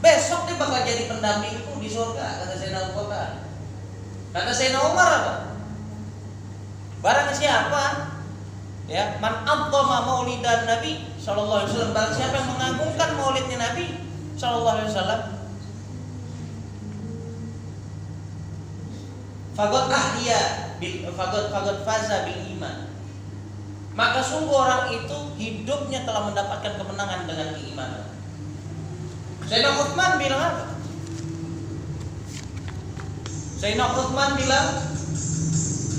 Besok dia bakal jadi pendampingku di surga, kata Sayyidina Abu Bakar. Kata Sayyidina Umar apa? Barang siapa ya, man adzama maulidan Nabi sallallahu alaihi wasallam, barang siapa yang mengagungkan maulidnya Nabi sallallahu alaihi wasallam, faqad ahya faqad faza bil iman, maka sungguh orang itu hidupnya telah mendapatkan kemenangan dengan keimanan. Sayyidina Utsman bilang apa? Sayyidina Utsman bilang,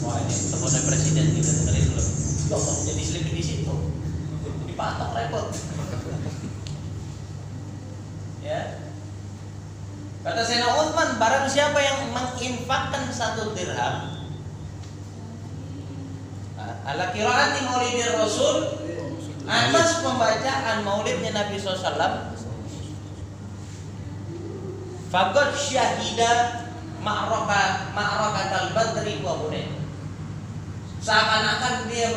wah ini teleponnya presiden, kita dengerin dulu. Kok jadi selipin di situ? Dipatok repot. Ya. Kata Sayyidina Utsman, barang siapa yang menginfakkan 1 dirham ala qiraati maulidir Rasul, atas pembacaan maulidnya Nabi SAW, faqad syahida ma'rakatal badri wa hunain, seakan-akan dia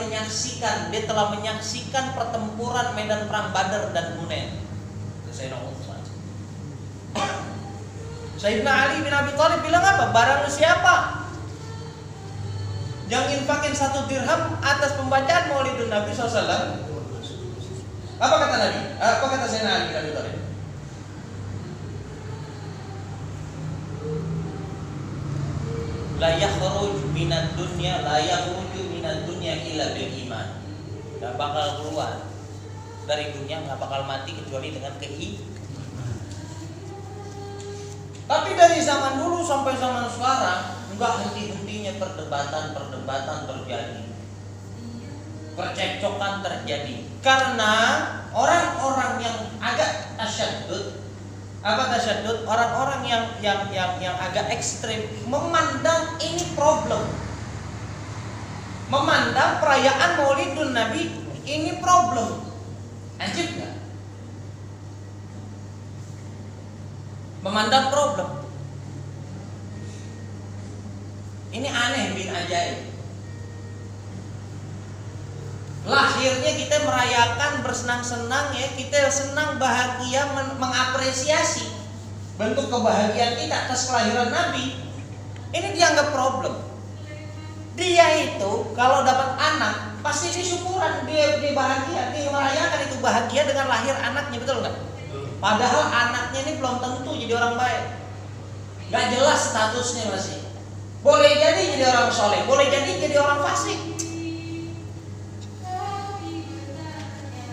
telah menyaksikan pertempuran medan perang Badar dan Hunain. Sayyidina Utsman. Sayyidina Ali bin Abi Thalib bilang apa? Barang siapa yang infakin 1 dirham atas pembacaan maulidun Nabi SAW, apa kata Nabi? Apa kata Sayyidina Ali bin Abi Thalib? La yakhruj minad dunya illa bil iman. Gak bakal keluar dari dunia, gak bakal mati kecuali dengan keimanan. Tapi dari zaman dulu sampai zaman sekarang enggak henti-hentinya perdebatan terjadi, percekcokan terjadi, karena orang-orang yang agak tasyadud, orang-orang yang agak ekstrim memandang ini problem, memandang perayaan Maulidun Nabi ini problem. Anjir nggak? Memandang problem. Ini aneh bin ajaib. Lahirnya kita merayakan bersenang-senang ya, kita senang bahagia mengapresiasi bentuk kebahagiaan kita atas kelahiran Nabi. Ini dianggap problem. Dia itu kalau dapat anak pasti disyukuran, dia bahagia, dia merayakan itu bahagia dengan lahir anaknya, betul nggak? Padahal anaknya ini belum tentu jadi orang baik, nggak jelas statusnya masih. Boleh jadi orang soleh, boleh jadi orang fasik.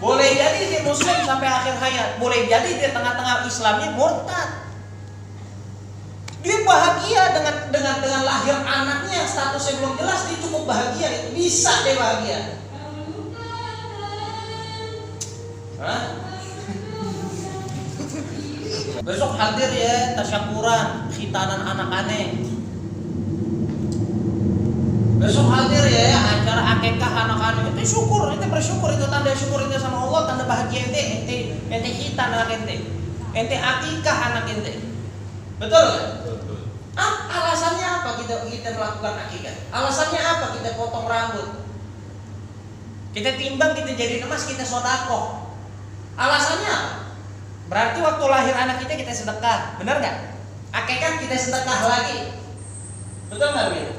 Boleh jadi dia muslim sampai akhir hayat, boleh jadi dia tengah-tengah Islamnya murtad. Dia bahagia dengan lahir anaknya, statusnya belum jelas, dia cukup bahagia, itu bisa dia bahagia. Hah? Besok hadir ya tasyakuran khitanan anak aneh. Besok hadir ya acara akikah anak-anak, itu syukur, itu bersyukur, itu tanda syukur itu sama Allah, tanda bahagia ente khitan anak ente akikah anak ente. Betul kan? Alasannya apa kita melakukan akikah? Alasannya apa kita potong rambut? Kita timbang, kita jadi emas, kita sedekah. Alasannya apa? Berarti waktu lahir anak kita sedekah, benar nggak? Akikah kita sedekah lagi, betul nggak begitu?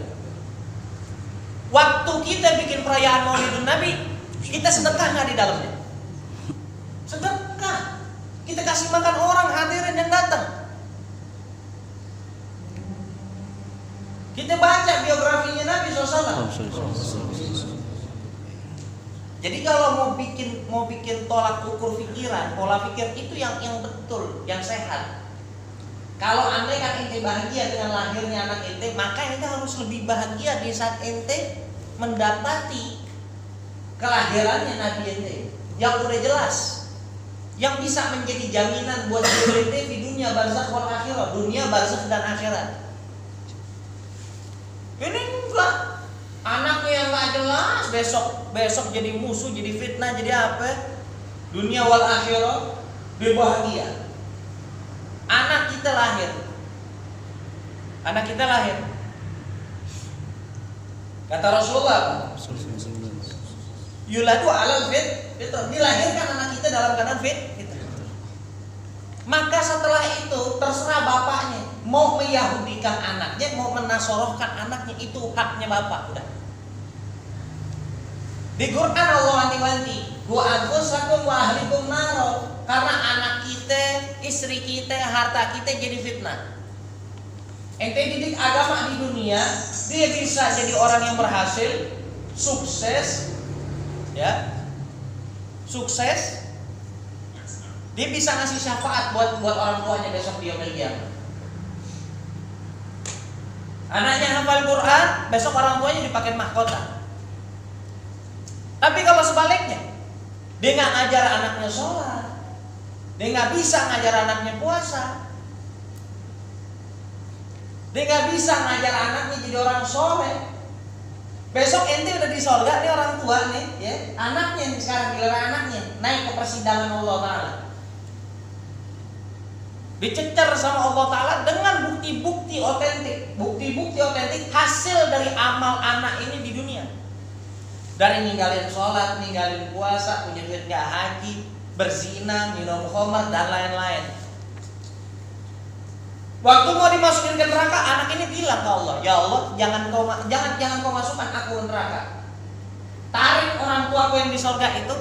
Waktu kita bikin perayaan Maulidun Nabi, kita sedekah nggak di dalamnya? Sedekah. Kita kasih makan orang hadirin yang datang. Kita baca biografinya Nabi SAW. Jadi kalau mau bikin tolak ukur pikiran, pola pikir itu yang betul, yang sehat. Kalau andai kan ente bahagia dengan lahirnya anak ente, maka ente harus lebih bahagia di saat ente mendapati kelahirannya Nabi ente yang udah jelas, yang bisa menjadi jaminan buat diri ente di dunia barzakh wal akhirah, dunia barzakh dan akhirat. Ini enggak. Anaknya yang nggak jelas, besok jadi musuh, jadi fitnah, jadi apa? Dunia wal akhirah dia bahagia. Anak kita lahir. Kata Rasulullah apa? Yuladu alal fitrah, dilahirkan anak kita dalam keadaan fitrah. Maka setelah itu meyahudikan anaknya, mau menasorohkan anaknya, itu haknya bapak. Udah. Di Quran Allah wanti-wanti, wa anfusakum wa ahlikum naro, karena anak kita, istri kita, harta kita jadi fitnah. Ente didik agama di dunia, dia bisa jadi orang yang berhasil, sukses, ya, sukses. Dia bisa ngasih syafaat buat orang tuanya besok di yaumil qiyamah. Anaknya hafal Quran, besok orang tuanya dipakai mahkota. Tapi kalau sebaliknya, dia nggak ngajar anaknya sholat, dia nggak bisa ngajar anaknya puasa, dia nggak bisa ngajar anaknya jadi orang soleh. Besok ente udah di sorga nih orang tua nih, ya, anaknya sekarang giliran anaknya naik ke persidangan Allah Taala, dicecer sama Allah Taala dengan bukti-bukti otentik hasil dari amal anak ini di dunia. Dari ninggalin sholat, ninggalin puasa, punya duit gak haji, berzina, minum khamar dan lain-lain. Waktu mau dimasukin ke neraka, anak ini bilang ke Allah, ya Allah, jangan kau masukkan aku ke neraka. Tarik orang tuaku yang di surga itu,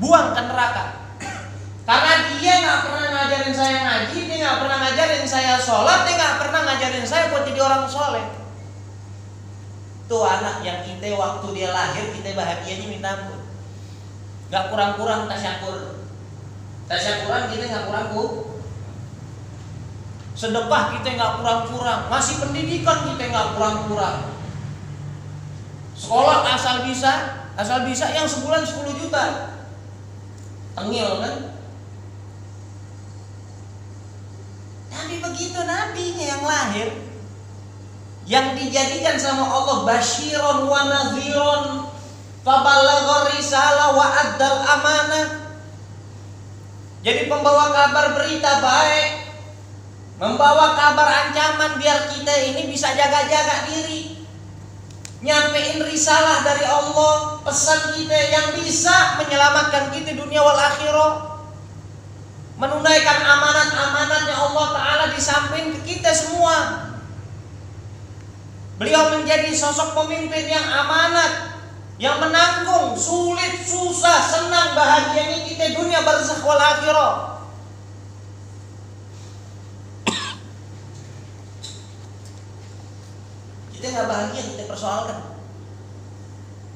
buang ke neraka. Karena dia nggak pernah ngajarin saya ngaji, dia nggak pernah ngajarin saya sholat, dia nggak pernah ngajarin saya buat jadi orang soleh. Itu anak yang kita waktu dia lahir kita bahagianya minta ampun, nggak kurang-kurang tasyakuran kita nggak kurang. Sedekah kita nggak kurang-kurang, ngasih pendidikan kita nggak kurang-kurang. Sekolah asal bisa yang sebulan 10 juta, tengil kan? Tapi begitu nabinya yang lahir, yang dijadikan sama Allah basyiron wa nadhiron, fabalagha risalah wa addal amanah. Jadi pembawa kabar berita baik, membawa kabar ancaman biar kita ini bisa jaga-jaga diri, nyampein risalah dari Allah, pesan kita yang bisa menyelamatkan kita dunia wal akhirah, menunaikan amanat-amanatnya Allah Ta'ala disampaikan ke kita semua. Beliau menjadi sosok pemimpin yang amanat, yang menanggung sulit, susah, senang, bahagianya kita dunia barzakh wal akhirah. Kita nggak bahagia,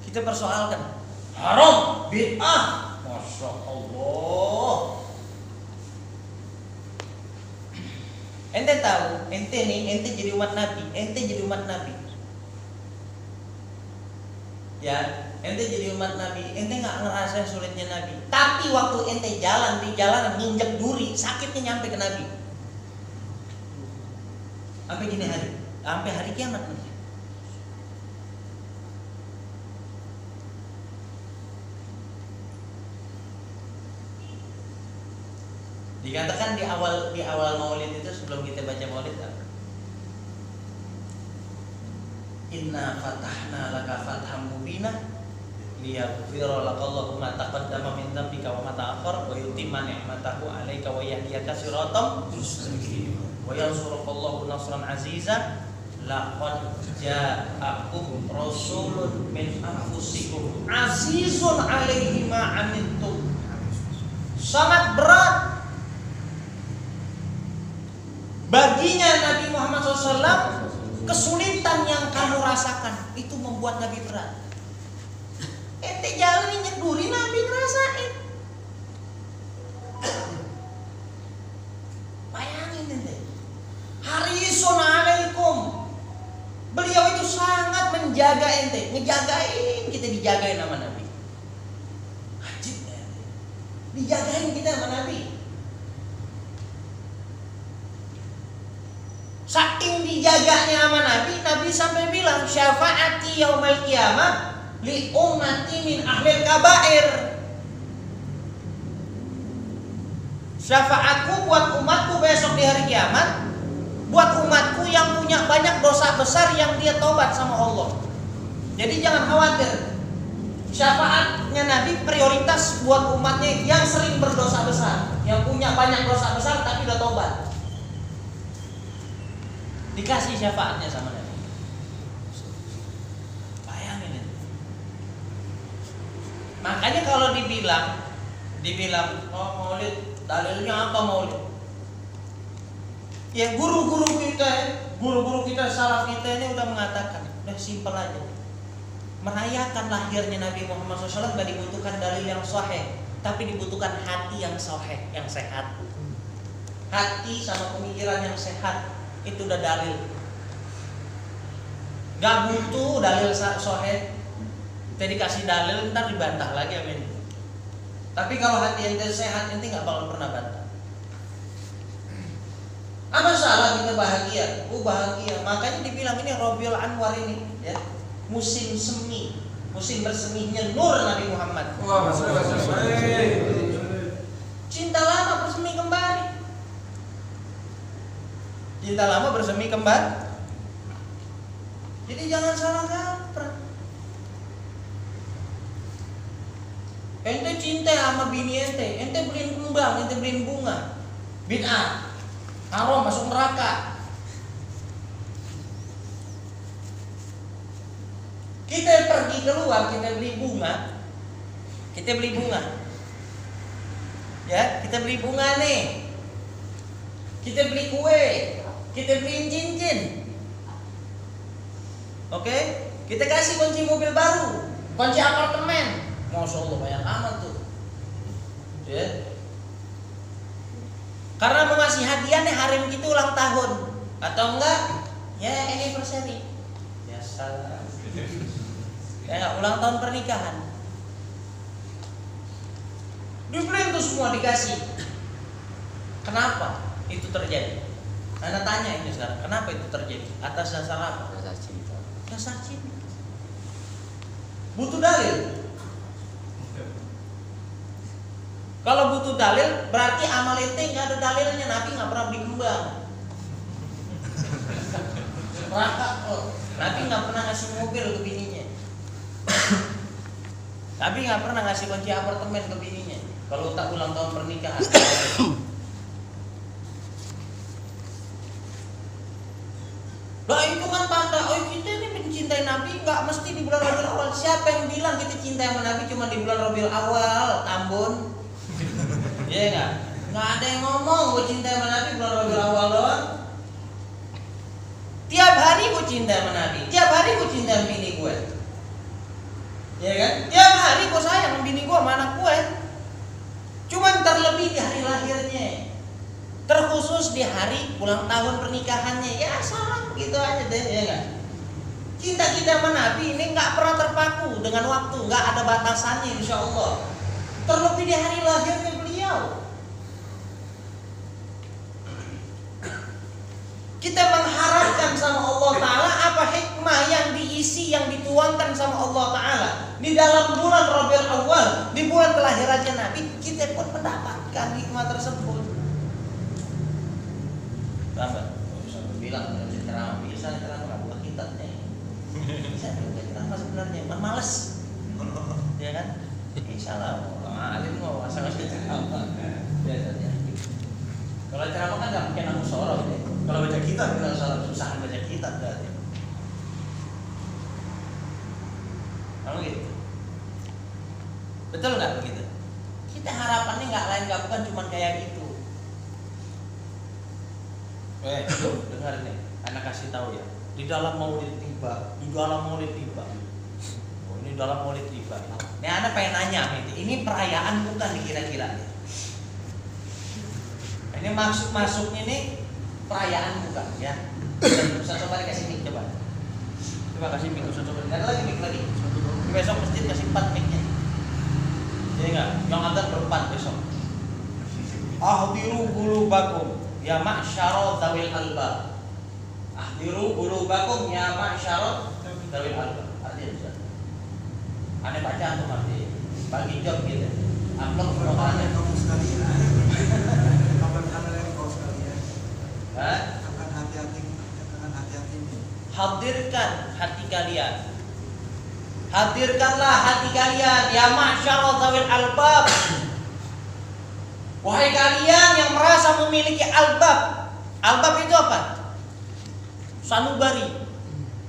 kita persoalkan. Haram, bid'ah, masya Allah. Ente tahu, ente jadi umat Nabi, ya, ente jadi umat Nabi, ente nggak ngerasain sulitnya Nabi. Tapi waktu ente jalan di jalanan nginjek duri, sakitnya nyampe ke Nabi. Sampai hari kiamat nanti. Dikatakan di awal Maulid itu, sebelum kita baca Maulid, inna fatahna laka fatham mubina liyaghfira lakallahu ma taqaddama min dhanbika wa ma ta'akhkhara wa yutimma ni'matahu 'alaika wa yahdiyaka siratan mustaqima wa yansurukallahu nasran 'aziza. Laqad ja'akum rasulun min anfusikum azizun 'alaihi ma 'anittum. Sangat berat baginya Nabi Muhammad SAW kesulitan yang kamu rasakan. Itu membuat Nabi berat. Ente jalan injek duri, Nabi ngerasain. Bayangin ente, harisun alaikum. Beliau itu sangat menjaga ente, ngejagain kita, dijagain sama Nabi. Ajib ya, dijagain kita sama Nabi. Saking dijaganya sama Nabi sampai bilang syafaati yaumil qiyamah li ummati min ahlil kabair. Syafaatku buat umatku besok di hari kiamat, buat umatku yang punya banyak dosa besar yang dia tobat sama Allah. Jadi jangan khawatir, syafaatnya Nabi prioritas buat umatnya yang sering berdosa besar, yang punya banyak dosa besar tapi udah tobat. Dikasih syafaatnya sama Nabi. Bayangin itu. Makanya kalau dibilang oh maulid, dalilnya apa maulid? Ya guru-guru kita salaf kita ini udah mengatakan, udah simpel aja. Merayakan lahirnya Nabi Muhammad SAW gak dibutuhkan dalil yang sahih, tapi dibutuhkan hati yang sahih, yang sehat. Hati sama pemikiran yang sehat itu udah dalil. Gak butuh dalil sahih. Kita dikasih dalil ntar dibantah lagi, amin. Tapi kalau hati ente sehat, ente gak bakal pernah bantah. Apa salah kita bahagia? Bahagia. Makanya dibilang ini Rabiul Anwar ini, ya, musim semi, musim berseminya nur Nabi Muhammad. Cinta lama bersemi kembali. Cinta lama bersemi kembali. Jadi jangan salah kaprah. Ente cinta sama bini ente beliin kembang, ente beliin bunga. Bid'ah. Haram, masuk neraka. Kita pergi keluar, kita beli bunga. Ya, kita beli bunga nih. Kita beli kue, kita beliin cincin. Oke? Kita kasih kunci mobil baru, kunci apartemen. Masya Allah, banyak amat tuh. Ya. Karena mau ngasih hadiah nih, hari itu ulang tahun atau enggak? Ya anniversary. Ya salah. Ya ulang tahun pernikahan. Dibeliin tuh semua, dikasih. Kenapa itu terjadi? Anda tanya ini sekarang, kenapa itu terjadi? Atas dasar apa? Dasar cinta. Dasar cinta. Butuh dalil. Kalau butuh dalil, berarti amal ente nggak ada dalilnya. Nabi nggak pernah beli kembang. Nabi nggak pernah ngasih mobil ke bininya. Nabi nggak pernah ngasih kunci apartemen ke bininya. Kalau tak ulang tahun pernikahan. Lah itu kan tanda, kita ini mencintai Nabi nggak mesti di bulan Rabiul Awal. Siapa yang bilang kita cinta sama Nabi cuma di bulan Rabiul Awal, Ambon? Iya nggak? Nggak ada yang ngomong gue cinta sama Nabi bulan Rabiul Awal doang. Tiap hari gue cinta sama Nabi, tiap hari gue cinta sama bini gue. Iya kan? Tiap hari gue sayang sama bini gue, sama anak gue. Cuman terlebih di hari lahirnya, terkhusus di hari ulang tahun pernikahannya. Ya salah, gitu aja deh, ya nggak? Cinta kita sama Nabi ini nggak pernah terpaku dengan waktu, nggak ada batasannya, insya Allah. Terlebih di hari lahirnya beliau. Kita mengharapkan sama Allah Ta'ala apa hikmah yang diisi, yang dituangkan sama Allah Ta'ala di dalam bulan Rabiul Awal, di bulan kelahirannya Nabi. Kita pun mendapatkan hikmah tersebut. Bapak, bisa bilang bisa ceramah buat kita nih. Bisa ceramah sebenarnya, males, ya kan? Insyaallah, alim mau asal ceramah. Biasanya. Kalau ceramah kan nggak mungkin aku sorot deh. Kalau baca kitab nggak salah, susah baca kitab berarti. Kalau gitu, betul nggak begitu? Kita harapannya nggak lain nggak bukan cuma kayak gitu. Dengar nih, anak kasih tahu ya. Di dalam maulid tiba, di dalam maulid tiba. Oh, ini dalam maulid tiba. Nih anak pengen nanya ini perayaan bukan dikira-kira. Ini masuknya nih perayaan bukan ya. Ustaz coba dikasih mic coba. Coba kasih mic Ustaz coba. Ada lagi mic lagi. Besok masjid kasih 4 mic-nya. Jadi enggak, yang ada berempat besok. Ahdiru qulubakum ya ma'syara dzawil albab. Ahdiru qulubakum ya ma'syara dzawil albab. Artinya Ustaz. Aneh baca tuh arti. Bagi job gitu. Upload promonya kamu sekalian. Akan hati-hati. Hadirkan hati kalian. Hadirkanlah hati kalian ya ma'syara dzawil albab. Wahai kalian yang merasa memiliki albab. Albab itu apa? sanubari,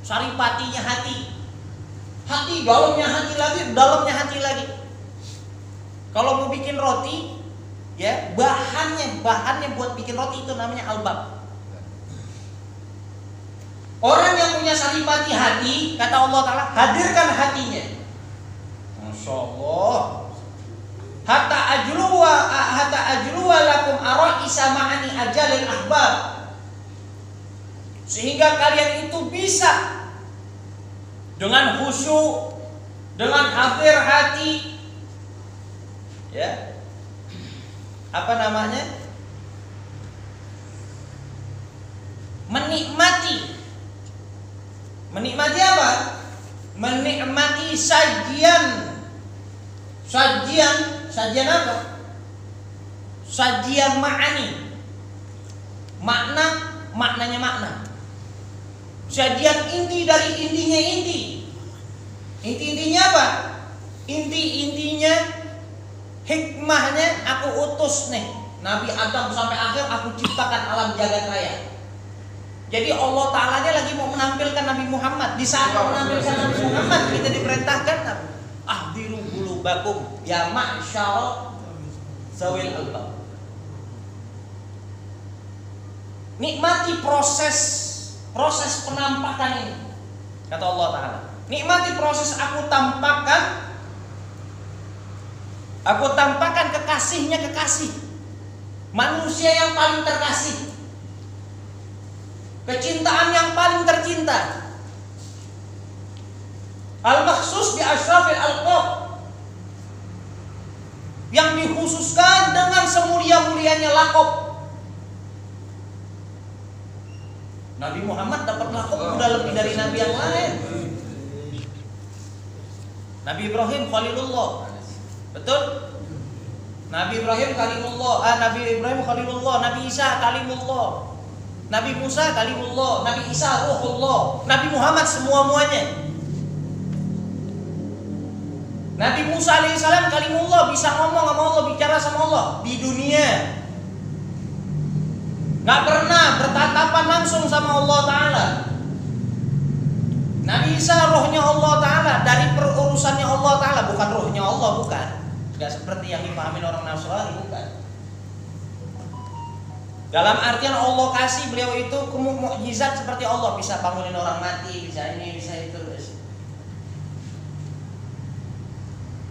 saripatinya hati. Hati, dalamnya hati lagi, dalamnya hati lagi. Kalau mau bikin roti, ya bahannya buat bikin roti itu namanya albab. Orang yang punya saripati hati, kata Allah Ta'ala, hadirkan hatinya. Masya Allah. Hatta ajluwa lakum ara'isa ma'ani ajalil ahbab. Sehingga kalian itu bisa dengan khusyuk, dengan hadir hati, ya, apa namanya, menikmati apa? Menikmati sajian apa? Sajian ma'ani. Maknanya makna. Sajian inti dari intinya inti. Intinya apa? Intinya hikmahnya aku utus nih Nabi Adam sampai akhir aku ciptakan alam jagat raya. Jadi Allah Ta'ala lagi mau menampilkan Nabi Muhammad. Di saat menampilkan Nabi Muhammad, kita diperintahkan ahdiru qulubakum ya ma'syara zawil albab. Nikmati proses penampakan ini, kata Allah Ta'ala. Nikmati proses aku tampakkan kekasihnya kekasih, manusia yang paling terkasih, kecintaan yang paling tercinta, al-makhsus bi asyrafil alqab, yang dikhususkan dengan semulia-mulianya lakob. Nabi Muhammad dapat lakob udah lebih dari nabi yang lain. Nabi Ibrahim Khalilullah, betul? Nabi Ibrahim Kalimullah, Nabi Isa Kalimullah, Nabi Musa Kalimullah, Nabi Isa Ruhullah, Nabi Muhammad semua-muanya. Nabi Musa alaihissalam Kalimullah, bisa ngomong sama Allah, bicara sama Allah di dunia. Gak pernah bertatapan langsung sama Allah Ta'ala. Nabi Isa rohnya Allah Ta'ala, dari perurusannya Allah Ta'ala, bukan rohnya Allah, bukan. Gak seperti yang dipahami orang Nasrani, bukan. Dalam artian Allah kasih beliau itu mukjizat seperti Allah, bisa bangunin orang mati, bisa ini, bisa itu.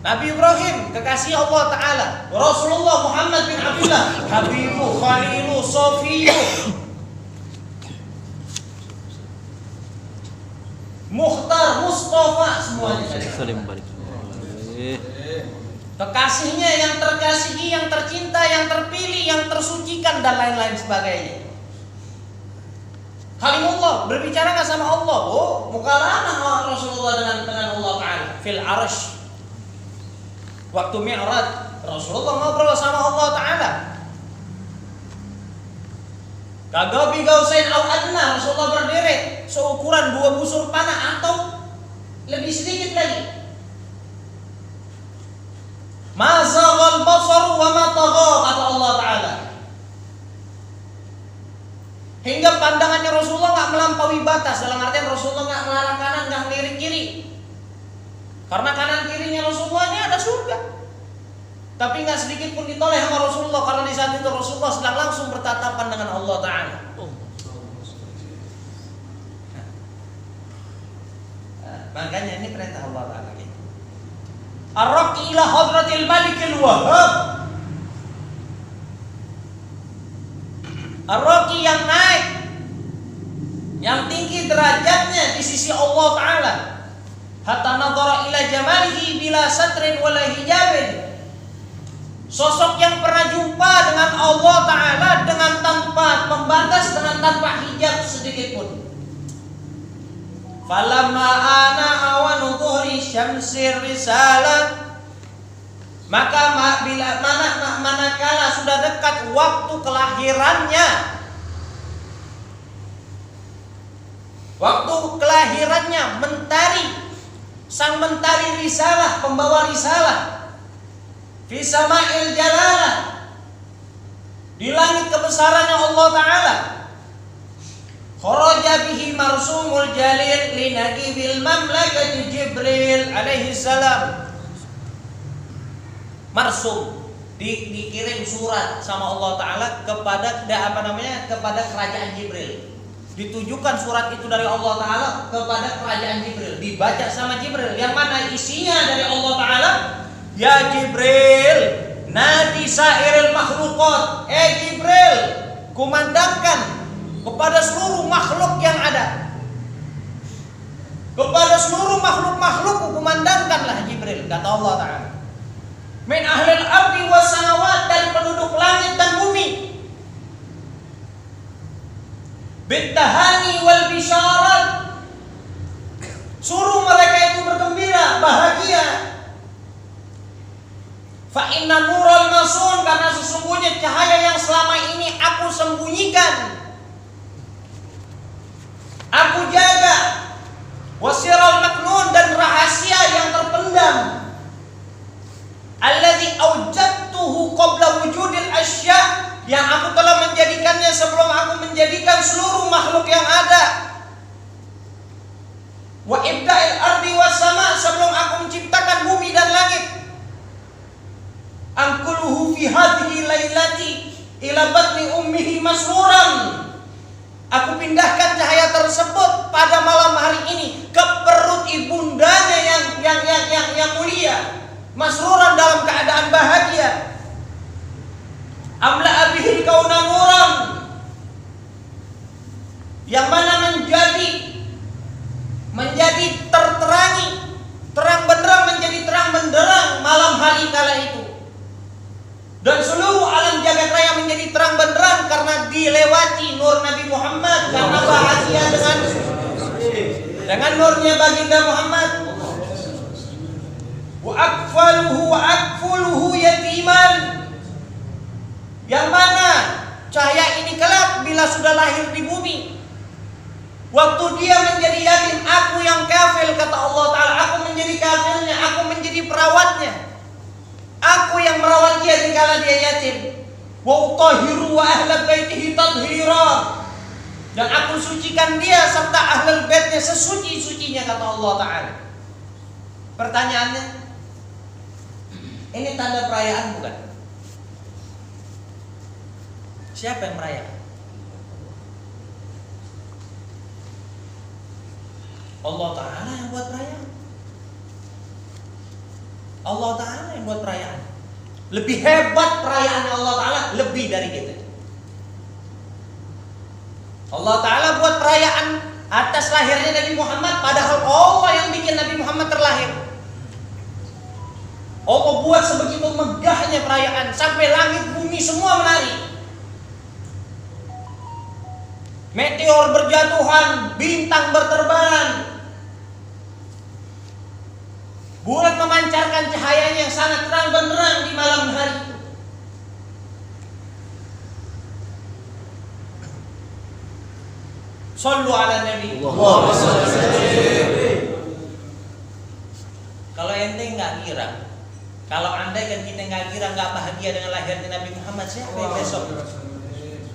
Nabi Ibrahim kekasih Allah Ta'ala, Rasulullah Muhammad bin Abdullah, Habibu, Khalilu, Sofiyu, Mukhtar, Mustafa, semuanya. Kekasihnya yang terkasihi, yang tercinta, yang terpilih, yang tersucikan, dan lain-lain sebagainya. Kalimullah, berbicara nggak sama Allah? Oh, mukalamah Rasulullah dengan Allah Ta'ala fil arsh. Waktu Mi'raj, Rasulullah ngobrol sama Allah Ta'ala. Kagabi gausain au adna, Rasulullah berdiri seukuran 2 busur panah atau lebih sedikit lagi. Ma zaghal basar wa ma tagha, kata Allah Ta'ala. Hingga pandangannya Rasulullah nggak melampaui batas, dalam artian Rasulullah nggak melarang kanan, nggak melirik kiri. Karena kanan kirinya Rasulullah ini ada surga. Tapi nggak sedikit pun ditoleh sama Rasulullah, karena di saat itu Rasulullah sedang langsung bertatapan dengan Allah Ta'ala. Makanya ini perintah Allah Ta'ala. Ar-raqi ila hadratil malikil wahhab. Ar-raqi yang naik, yang tinggi derajatnya di sisi Allah Ta'ala. Hatta nadhara ila jamalihi bila satrin wala hijabin. Sosok yang pernah jumpa dengan Allah Ta'ala dengan tanpa pembatas, dengan tanpa hijab sedikit pun. Falamma ana awanu dhuhri syamsir risalah, maka manakala sudah dekat waktu kelahirannya, mentari, sang mentari risalah, pembawa risalah, fi sama'il jalalah, di langit kebesarannya Allah Ta'ala, kharaja bihi marsumul jalil li naqibil mamlakati Jibril alaihi salam. Marsum dikirim surat sama Allah Ta'ala kepada kepada kerajaan Jibril. Ditujukan surat itu dari Allah Ta'ala kepada kerajaan Jibril, dibaca sama Jibril, yang mana isinya dari Allah Ta'ala, ya Jibril nadi sairil makhluqat, Jibril kumandangkan kepada seluruh makhluk yang ada, kepada seluruh makhluk kumandangkanlah Jibril, kata Allah Ta'ala, min ahlil ardi was samawat, dari penduduk langit dan bumi, bitahani wal bisyarat, suruh mereka itu bergembira, bahagia. Fa inna nurul masun, karena sesungguhnya cahaya yang selama ini aku sembunyikan, aku jaga, wasiral maknun, dan rahasia yang terpendam, alladzi aujadtuhu qabla wujudil asya', yang aku telah menjadikannya sebelum aku menjadikan seluruh makhluk yang ada, wa ibda'il ardi was sama, sebelum aku menciptakan bumi dan langit, angkuluhu fi hadhihi lailati ila batni ummihi masruran, aku pindahkan cahaya tersebut pada malam hari ini ke perut ibundanya yang mulia, masruran, dalam keadaan bahagia. Amla abihil kauna nuran, yang mana menjadi terterangi, terang benderang, menjadi terang benderang malam hari kala itu, dan seluruh alam jagat raya menjadi terang benderang karena dilewati nur Nabi Muhammad, karena bahagia dengan nurnya baginda Muhammad. Wa akfuluhu yatiman, yang mana cahaya ini kelak bila sudah lahir di bumi, waktu dia menjadi yatim, aku yang kafil, kata Allah Ta'ala, aku menjadi kafilnya, aku menjadi perawatnya, aku yang merawat dia dikala dia yatim. Wa utahiru wa ahla baitihi tadhira, dan aku sucikan dia serta ahlul baitnya sesuci-sucinya, kata Allah Ta'ala. Pertanyaannya, ini tanda perayaan bukan? Siapa yang merayakan? Allah Ta'ala yang buat perayaan. Allah Ta'ala yang buat perayaan. Lebih hebat perayaan Allah Ta'ala, lebih dari kita. Allah Ta'ala buat perayaan atas lahirnya Nabi Muhammad, padahal Allah yang bikin Nabi Muhammad terlahir. Allah buat sebegitu megahnya perayaan, sampai langit bumi semua menari. Meteor berjatuhan, bintang berterbangan, bulan memancarkan cahayanya yang sangat terang benderang di malam hari. Shallu ala Nabi. Kalau ente nggak girang, kalau andai kan kita nggak girang, nggak bahagia dengan lahirnya Nabi Muhammad, siapa yang besok?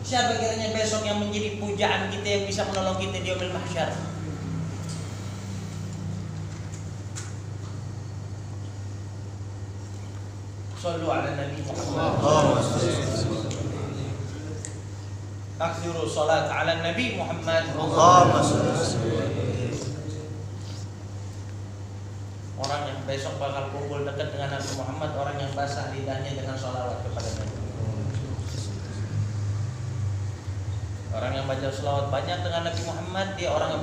Siapa kiranya besok yang menjadi pujaan kita, yang bisa menolong kita di yaumil mahsyar? Shallu ala Nabi Muhammad. Aksiru salat ala Nabi Muhammad. Orang yang besok bakal kumpul dekat dengan Nabi Muhammad, orang yang basah lidahnya dengan salawat kepada Nabi. Orang yang baca selawat banyak dengan Nabi Muhammad, dia orang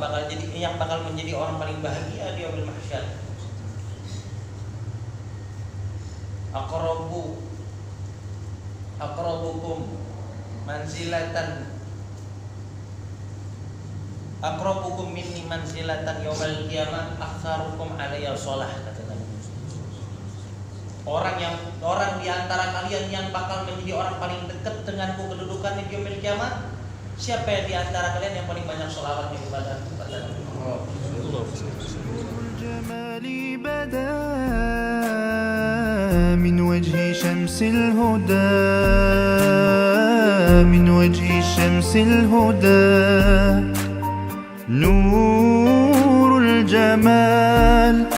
yang bakal menjadi orang paling bahagia di yaumil mahsyar. Aqrabukum minni manzilatan yaumal qiyamah aktsarukum alayya shalah, kata Nabi. Orang di antara kalian yang bakal menjadi orang paling dekat denganku kedudukannya di yaumil qiyamah, siapa yang di antara kalian yang paling banyak sholawatnya kepada Nabi? الجمال بدا من وجه شمس الهدى من وجه شمس الهدى نور الجمال.